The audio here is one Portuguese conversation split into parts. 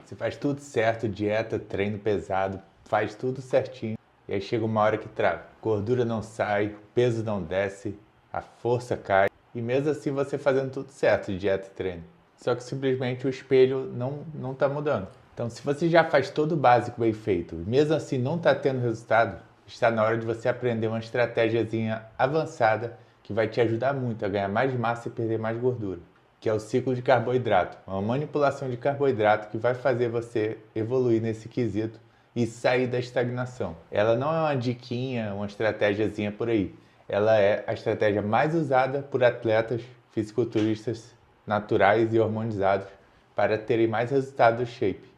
Você faz tudo certo, dieta, treino pesado, faz tudo certinho. E aí chega uma hora que trava. Gordura não sai, o peso não desce, a força cai. E mesmo assim você fazendo tudo certo, dieta e treino. Só que simplesmente o espelho não está mudando. Então se você já faz todo o básico bem feito, e mesmo assim não está tendo resultado, está na hora de você aprender uma estratégiazinha avançada que vai te ajudar muito a ganhar mais massa e perder mais gordura, que é o ciclo de carboidrato, uma manipulação de carboidrato que vai fazer você evoluir nesse quesito e sair da estagnação. Ela não é uma diquinha, uma estratégiazinha por aí. Ela é a estratégia mais usada por atletas fisiculturistas naturais e hormonizados para terem mais resultado do shape.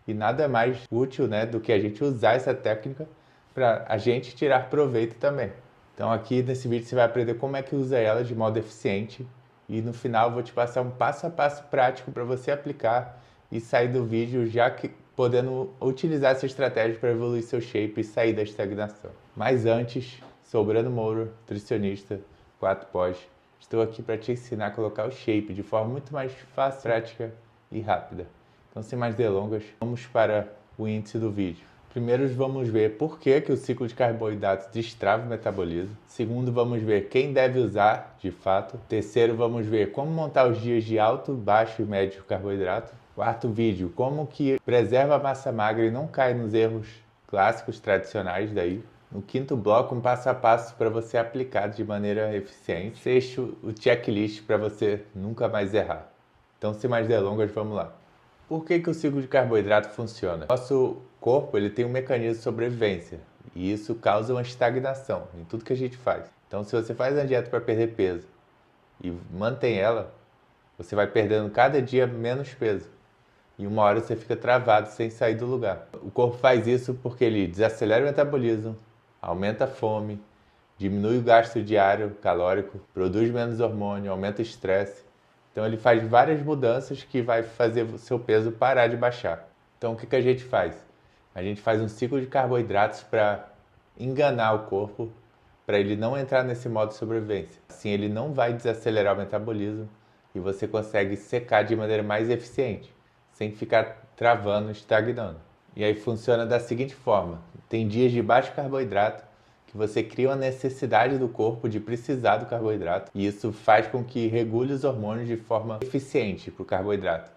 E nada mais útil, né, do que a gente usar essa técnica para a gente tirar proveito também. Então aqui nesse vídeo você vai aprender como é que usa ela de modo eficiente e no final eu vou te passar um passo a passo prático para você aplicar e sair do vídeo já que podendo utilizar essa estratégia para evoluir seu shape e sair da estagnação. Mas antes, sou Breno Moura, nutricionista, 4pós. Estou aqui para te ensinar a colocar o shape de forma muito mais fácil, prática e rápida. Então sem mais delongas, vamos para o índice do vídeo. Primeiro vamos ver por que o ciclo de carboidratos destrava o metabolismo. Segundo, vamos ver quem deve usar de fato. Terceiro, vamos ver como montar os dias de alto, baixo e médio carboidrato. Quarto vídeo, como que preserva a massa magra e não cai nos erros clássicos tradicionais daí. No quinto bloco, um passo a passo para você aplicar de maneira eficiente. Sexto, o checklist para você nunca mais errar. Então, sem mais delongas, vamos lá. Por que o ciclo de carboidrato funciona? Nosso corpo ele tem um mecanismo de sobrevivência e isso causa uma estagnação em tudo que a gente faz. Então, se você faz uma dieta para perder peso e mantém ela, você vai perdendo cada dia menos peso. E uma hora você fica travado sem sair do lugar. O corpo faz isso porque ele desacelera o metabolismo, aumenta a fome, diminui o gasto diário calórico, produz menos hormônio, aumenta o estresse. Então ele faz várias mudanças que vai fazer o seu peso parar de baixar. Então o que a gente faz? A gente faz um ciclo de carboidratos para enganar o corpo, para ele não entrar nesse modo de sobrevivência. Assim ele não vai desacelerar o metabolismo e você consegue secar de maneira mais eficiente, sem ficar travando, estagnando. E aí funciona da seguinte forma: tem dias de baixo carboidrato, que você cria uma necessidade do corpo de precisar do carboidrato e isso faz com que regule os hormônios de forma eficiente para o carboidrato.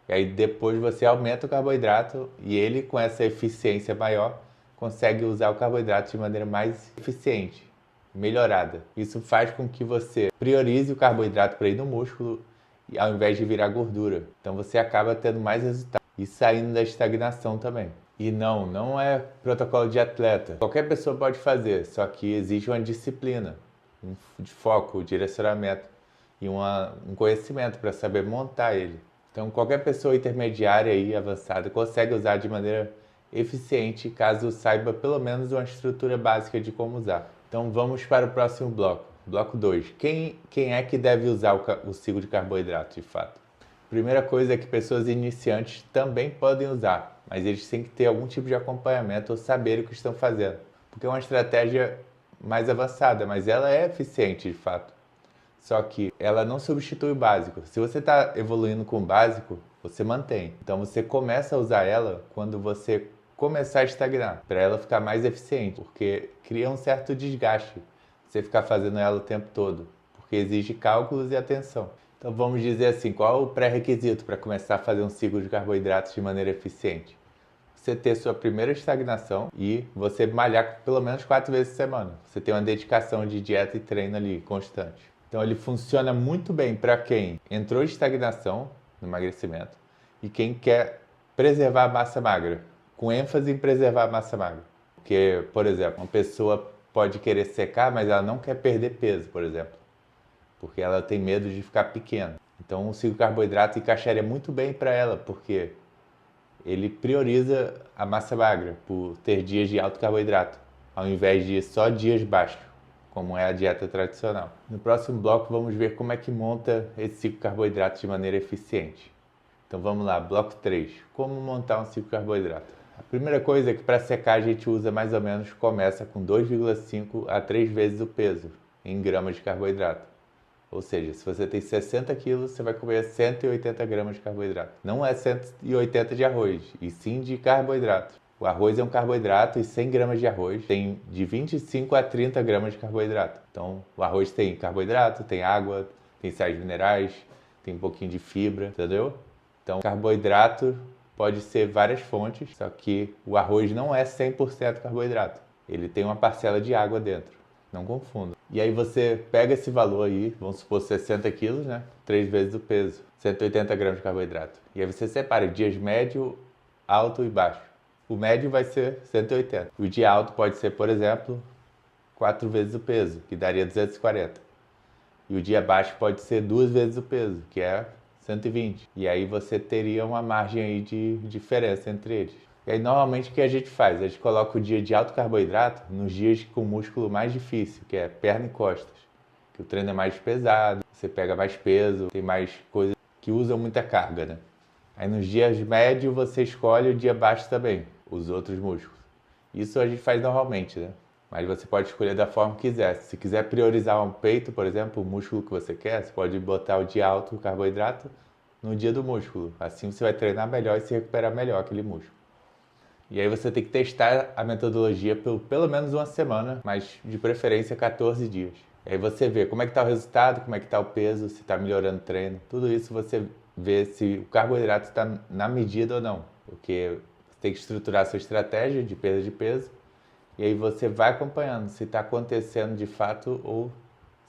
E aí depois você aumenta o carboidrato e ele, com essa eficiência maior, consegue usar o carboidrato de maneira mais eficiente, melhorada. Isso faz com que você priorize o carboidrato para ir no músculo ao invés de virar gordura. Então você acaba tendo mais resultado e saindo da estagnação também. E não é protocolo de atleta. Qualquer pessoa pode fazer, só que exige uma disciplina, de foco, direcionamento e um conhecimento para saber montar ele. Então qualquer pessoa intermediária e avançada consegue usar de maneira eficiente, caso saiba pelo menos uma estrutura básica de como usar. Então vamos para o próximo bloco. Bloco 2. Quem é que deve usar o ciclo de carboidrato de fato? Primeira coisa é que pessoas iniciantes também podem usar, mas eles têm que ter algum tipo de acompanhamento ou saber o que estão fazendo, porque é uma estratégia mais avançada, mas ela é eficiente de fato. Só que ela não substitui o básico. Se você está evoluindo com o básico, você mantém. Então você começa a usar ela quando você começar a estagnar, para ela ficar mais eficiente, porque cria um certo desgaste você ficar fazendo ela o tempo todo, porque exige cálculos e atenção. Então vamos dizer assim, qual é o pré-requisito para começar a fazer um ciclo de carboidratos de maneira eficiente? Você ter sua primeira estagnação e você malhar pelo menos 4 vezes por semana. Você tem uma dedicação de dieta e treino ali constante. Então ele funciona muito bem para quem entrou em estagnação no emagrecimento e quem quer preservar a massa magra, com ênfase em preservar a massa magra. Porque, por exemplo, uma pessoa pode querer secar, mas ela não quer perder peso, por exemplo, porque ela tem medo de ficar pequena. Então o ciclo de carboidrato encaixaria muito bem para ela, porque ele prioriza a massa magra por ter dias de alto carboidrato, ao invés de só dias baixos, como é a dieta tradicional. No próximo bloco vamos ver como é que monta esse ciclo de carboidrato de maneira eficiente. Então vamos lá, bloco 3. Como montar um ciclo de carboidrato? A primeira coisa é que para secar a gente usa mais ou menos, começa com 2,5 a 3 vezes o peso em gramas de carboidrato. Ou seja, se você tem 60 quilos, você vai comer 180 gramas de carboidrato. Não é 180 de arroz, e sim de carboidrato. O arroz é um carboidrato e 100 gramas de arroz tem de 25 a 30 gramas de carboidrato. Então, o arroz tem carboidrato, tem água, tem sais minerais, tem um pouquinho de fibra, entendeu? Então, carboidrato pode ser várias fontes, só que o arroz não é 100% carboidrato. Ele tem uma parcela de água dentro, não confunda. E aí você pega esse valor aí, vamos supor 60 quilos, né? 3 vezes o peso, 180 gramas de carboidrato. E aí você separa dias médio, alto e baixo. O médio vai ser 180. O dia alto pode ser, por exemplo, 4 vezes o peso, que daria 240. E o dia baixo pode ser 2 vezes o peso, que é 120. E aí você teria uma margem aí de diferença entre eles. E aí normalmente o que a gente faz? A gente coloca o dia de alto carboidrato nos dias com o músculo mais difícil, que é perna e costas. Que o treino é mais pesado, você pega mais peso, tem mais coisas que usam muita carga, né? Aí nos dias médios você escolhe o dia baixo também, os outros músculos. Isso a gente faz normalmente, né? Mas você pode escolher da forma que quiser. Se quiser priorizar um peito, por exemplo, o músculo que você quer, você pode botar o dia alto o carboidrato no dia do músculo. Assim você vai treinar melhor e se recuperar melhor aquele músculo. E aí você tem que testar a metodologia por pelo menos uma semana, mas de preferência 14 dias. E aí você vê como é que está o resultado, como é que está o peso, se está melhorando o treino. Tudo isso você vê se o carboidrato está na medida ou não. Porque você tem que estruturar a sua estratégia de perda de peso. E aí você vai acompanhando se está acontecendo de fato ou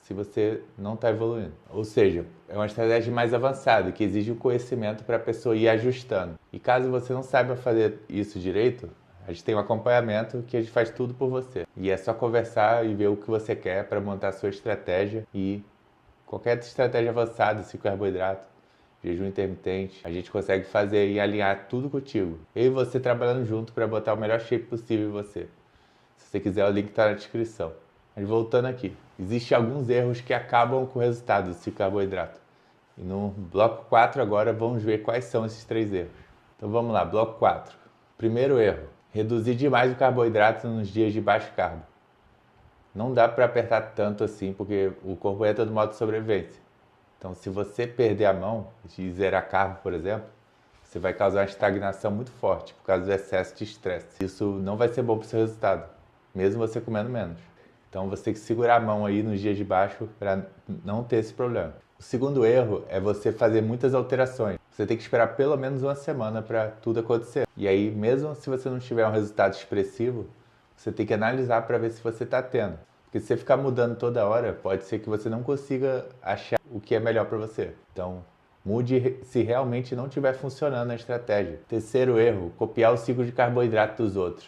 se você não está evoluindo. Ou seja, é uma estratégia mais avançada, que exige o conhecimento para a pessoa ir ajustando. E caso você não saiba fazer isso direito, a gente tem um acompanhamento que a gente faz tudo por você. E é só conversar e ver o que você quer para montar a sua estratégia e qualquer estratégia avançada, se carboidrato, jejum intermitente, a gente consegue fazer e alinhar tudo contigo. Eu e você trabalhando junto para botar o melhor shape possível em você. Se você quiser, o link está na descrição. Mas voltando aqui, existem alguns erros que acabam com o resultado desse carboidrato. E no bloco 4 agora vamos ver quais são esses 3 erros. Então vamos lá, bloco 4. Primeiro erro, reduzir demais o carboidrato nos dias de baixo carbo. Não dá para apertar tanto assim, porque o corpo entra no modo de sobrevivência. Então se você perder a mão de zerar carbo, por exemplo, você vai causar uma estagnação muito forte por causa do excesso de estresse. Isso não vai ser bom para o seu resultado, mesmo você comendo menos. Então você tem que segurar a mão aí nos dias de baixo para não ter esse problema. O segundo erro é você fazer muitas alterações. Você tem que esperar pelo menos uma semana para tudo acontecer. E aí, mesmo se você não tiver um resultado expressivo, você tem que analisar para ver se você está tendo. Porque se você ficar mudando toda hora, pode ser que você não consiga achar o que é melhor para você. Então, mude se realmente não estiver funcionando a estratégia. Terceiro erro, copiar o ciclo de carboidrato dos outros.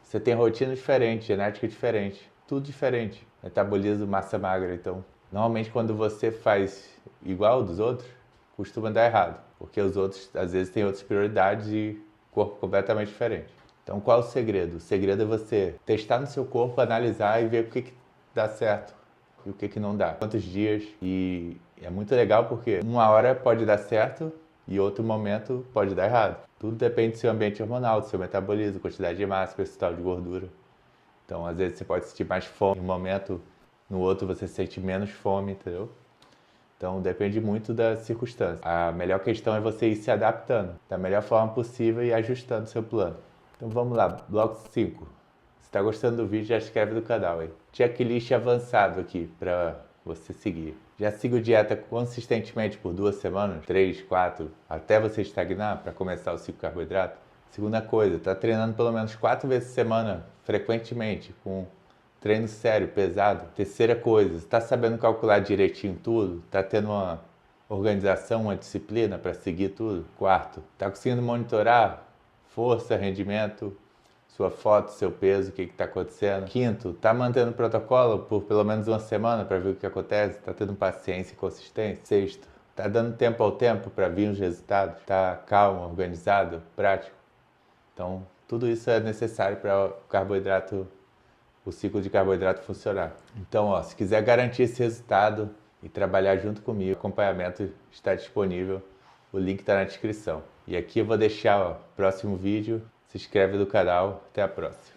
Você tem rotina diferente, genética diferente, tudo diferente. Metabolismo, massa magra, então normalmente quando você faz igual dos outros, costuma dar errado, porque os outros às vezes têm outras prioridades e corpo completamente diferente. Então qual é o segredo? O segredo é você testar no seu corpo, analisar e ver o que dá certo e o que não dá. Quantos dias, e é muito legal porque uma hora pode dar certo e outro momento pode dar errado. Tudo depende do seu ambiente hormonal, do seu metabolismo, quantidade de massa, percentual de gordura. Então, às vezes você pode sentir mais fome em um momento, no outro você sente menos fome, entendeu? Então, depende muito da circunstância. A melhor questão é você ir se adaptando da melhor forma possível e ajustando o seu plano. Então, vamos lá, bloco 5. Se está gostando do vídeo, já se inscreve no canal aí. Checklist avançado aqui para você seguir. Já siga dieta consistentemente por 2 semanas, 3, 4, até você estagnar para começar o ciclo carboidrato. Segunda coisa, está treinando pelo menos 4 vezes por semana, frequentemente, com treino sério, pesado. Terceira coisa, está sabendo calcular direitinho tudo? Está tendo uma organização, uma disciplina para seguir tudo? Quarto, está conseguindo monitorar força, rendimento, sua foto, seu peso, o que está acontecendo? Quinto, está mantendo o protocolo por pelo menos uma semana para ver o que acontece? Está tendo paciência e consistência? Sexto, está dando tempo ao tempo para vir os resultados? Está calmo, organizado, prático? Então, tudo isso é necessário para o ciclo de carboidrato funcionar. Então, ó, se quiser garantir esse resultado e trabalhar junto comigo, o acompanhamento está disponível, o link está na descrição. E aqui eu vou deixar o próximo vídeo, se inscreve no canal, até a próxima.